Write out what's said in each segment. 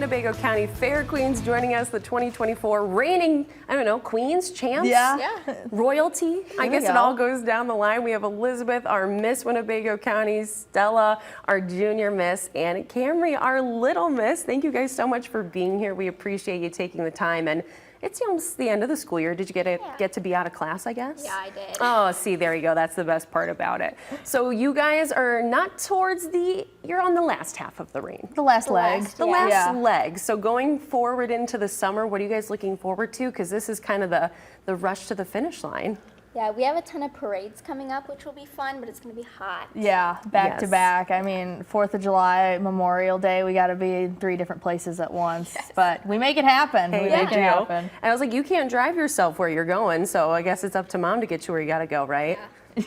Winnebago County Fair Queens joining us, the 2024 reigning, queens, champs? Yeah. Royalty. I guess it all goes down the line. We have Elizabeth, our Miss Winnebago County, Stella, our junior miss, and Camry, our little miss. Thank you guys so much for being here. We appreciate you taking the time. And it's almost the end of the school year. Did you get to be out of class, I guess? Yeah, I did. Oh, see, there you go. That's the best part about it. So you guys are not towards you're on the last half of the reign. The last leg. The last leg. So going forward into the summer, what are you guys looking forward to? Because this is kind of the rush to the finish line. Yeah, we have a ton of parades coming up, which will be fun, but it's going to be hot. Yeah, back to back. I mean, 4th of July, Memorial Day, we got to be in 3 different places at once. Yes. But we make it happen. Hey, we make it happen. And I was like, you can't drive yourself where you're going, so I guess it's up to mom to get you where you got to go, right? Yeah.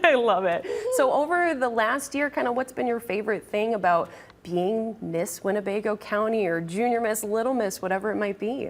I love it. So over the last year, kind of what's been your favorite thing about being Miss Winnebago County or Junior Miss, Little Miss, whatever it might be?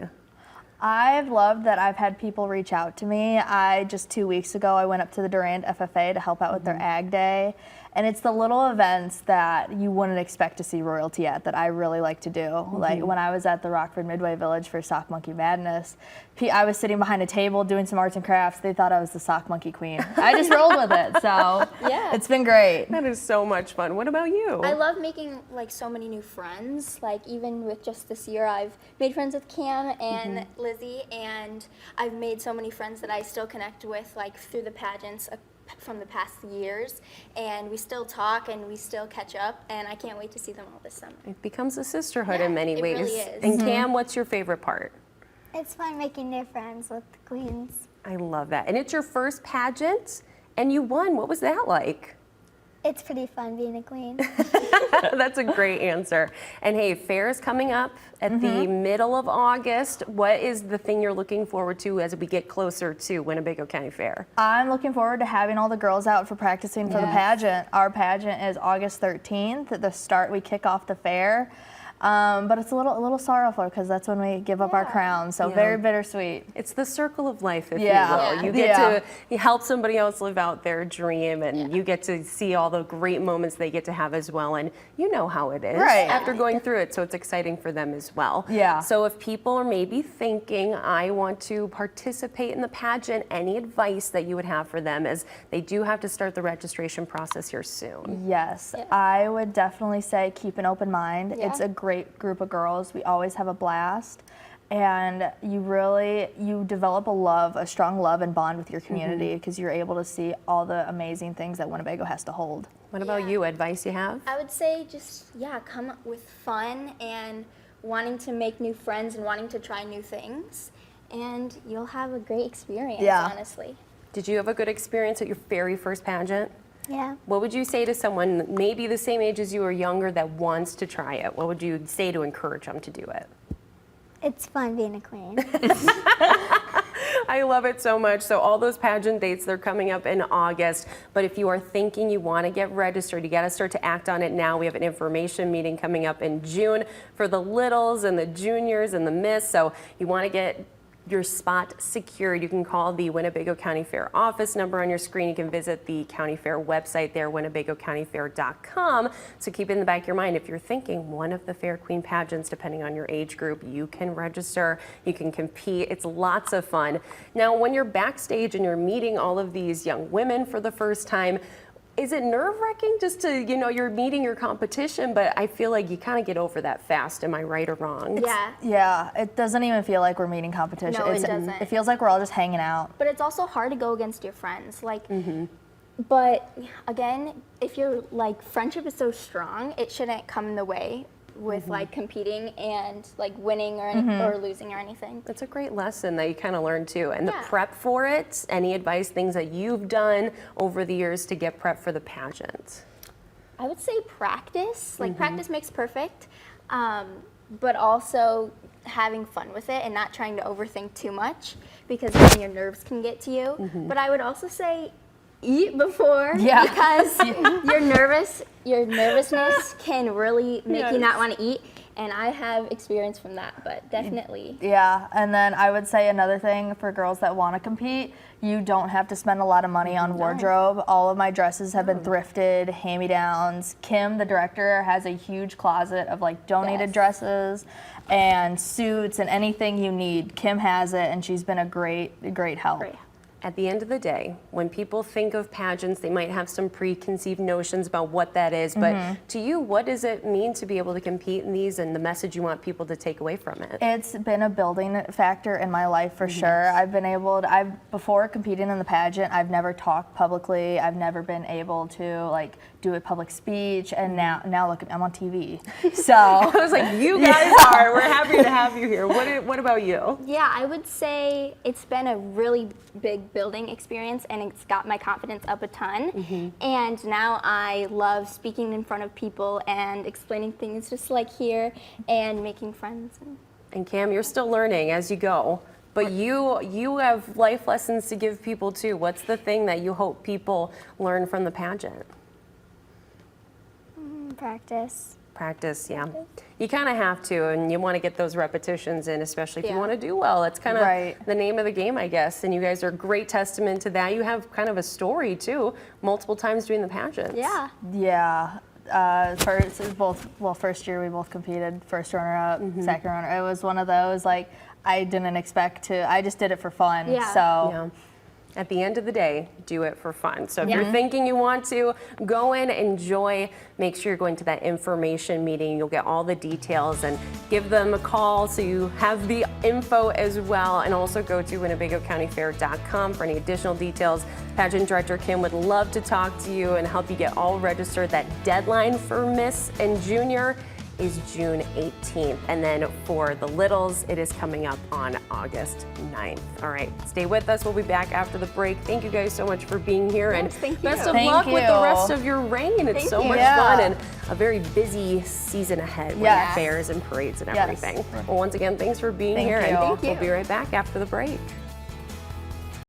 I've loved that I've had people reach out to me. Just 2 weeks ago, I went up to the Durand FFA to help out with their Ag Day. And it's the little events that you wouldn't expect to see royalty at that I really like to do. Like when I was at the Rockford Midway Village for Sock Monkey Madness, I was sitting behind a table doing some arts and crafts. They thought I was the sock monkey queen. I just rolled with it, so yeah, it's been great. That is so much fun. What about you? I love making so many new friends. Like even with just this year, I've made friends with Cam and Lizzie, and I've made so many friends that I still connect with through the pageants from the past years, and we still talk and we still catch up, and I can't wait to see them all this summer. It becomes a sisterhood in many ways. It really is. And Cam, what's your favorite part? It's fun making new friends with the queens. I love that. And it's your first pageant, and you won. What was that like? It's pretty fun being a queen. That's a great answer. And hey, fair is coming up at the middle of August. What is the thing you're looking forward to as we get closer to Winnebago County Fair? I'm looking forward to having all the girls out for practicing for the pageant. Our pageant is August 13th. At the start, we kick off the fair. But it's a little sorrowful because that's when we give up our crowns. So very bittersweet. It's the circle of life, if you will. You get to help somebody else live out their dream, and you get to see all the great moments they get to have as well. And you know how it is after going through it, so it's exciting for them as well. Yeah. So if people are maybe thinking, I want to participate in the pageant, any advice that you would have for them, as they do have to start the registration process here soon? Yes, I would definitely say keep an open mind. It's a great group of girls. We always have a blast, and you develop a strong love and bond with your community because you're able to see all the amazing things that Winnebago has to hold. What about you? Advice you have? I would say just come up with fun and wanting to make new friends and wanting to try new things, and you'll have a great experience, honestly. Did you have a good experience at your very first pageant? Yeah. What would you say to someone maybe the same age as you or younger that wants to try it? What would you say to encourage them to do it? It's fun being a queen. I love it so much. So all those pageant dates, they're coming up in August. But if you are thinking you want to get registered, you got to start to act on it now. We have an information meeting coming up in June for the littles and the juniors and the miss. So you want to get your spot secured. You can call the Winnebago County Fair office number on your screen. You can visit the County Fair website there, WinnebagoCountyFair.com. So keep it in the back of your mind, if you're thinking one of the Fair Queen pageants, depending on your age group, you can register, you can compete. It's lots of fun. Now, when you're backstage and you're meeting all of these young women for the first time, is it nerve-wracking just to, you're meeting your competition, but I feel like you kind of get over that fast. Am I right or wrong? Yeah, it doesn't even feel like we're meeting competition. No, it doesn't. It feels like we're all just hanging out. But it's also hard to go against your friends. But again, if your friendship is so strong, it shouldn't come in the way with competing and winning or losing or anything. That's a great lesson that you kind of learned too. And the prep for it, any advice, things that you've done over the years to get prep for the pageant? I would say practice. Practice makes perfect, but also having fun with it and not trying to overthink too much, because then your nerves can get to you. But I would also say eat before, because your nervousness can really make you not want to eat, and I have experience from that, but definitely. Yeah, and then I would say another thing for girls that want to compete, you don't have to spend a lot of money on wardrobe. All of my dresses have been thrifted, hand-me-downs. Kim, the director, has a huge closet of like donated Yes. dresses and suits and anything you need. Kim has it, and she's been a great help. Great. At the end of the day, when people think of pageants, they might have some preconceived notions about what that is. But to you, what does it mean to be able to compete in these and the message you want people to take away from it? It's been a building factor in my life for sure. I've been able to, before competing in the pageant, I've never talked publicly. I've never been able to like do a public speech, and now look at me, I'm on TV. So I was like, you guys are. We're happy to have you here. What about you? Yeah, I would say it's been a really big building experience, and it's got my confidence up a ton. And now I love speaking in front of people and explaining things just like here and making friends. And Cam, you're still learning as you go. But you have life lessons to give people too. What's the thing that you hope people learn from the pageant? Practice. Practice, yeah. You kind of have to, and you want to get those repetitions in, especially if you Yeah. want to do well. It's kind of Right. the name of the game, I guess. And you guys are a great testament to that. You have kind of a story too, multiple times doing the pageants. Yeah. Yeah. First year we both competed, first runner-up, second runner. It was one of those like I didn't expect to. I just did it for fun. Yeah. So Yeah. At the end of the day, do it for fun. So if Yeah. you're thinking you want to, go in, enjoy, make sure you're going to that information meeting. You'll get all the details and give them a call so you have the info as well. And also go to WinnebagoCountyFair.com for any additional details. Pageant Director Kim would love to talk to you and help you get all registered. That deadline for Miss and Junior is June 18th. And then for the littles, it is coming up on August 9th. All right, stay with us. We'll be back after the break. Thank you guys so much for being here. Yes, And thank you. best of Thank luck with the you. rest of your reign. It's Thank so you. much Yeah. fun and a very busy season ahead with Yes. fairs and parades and Yes. everything. Well, once again, thanks for being Thank here. you. And Thank we'll you. be right back after the break.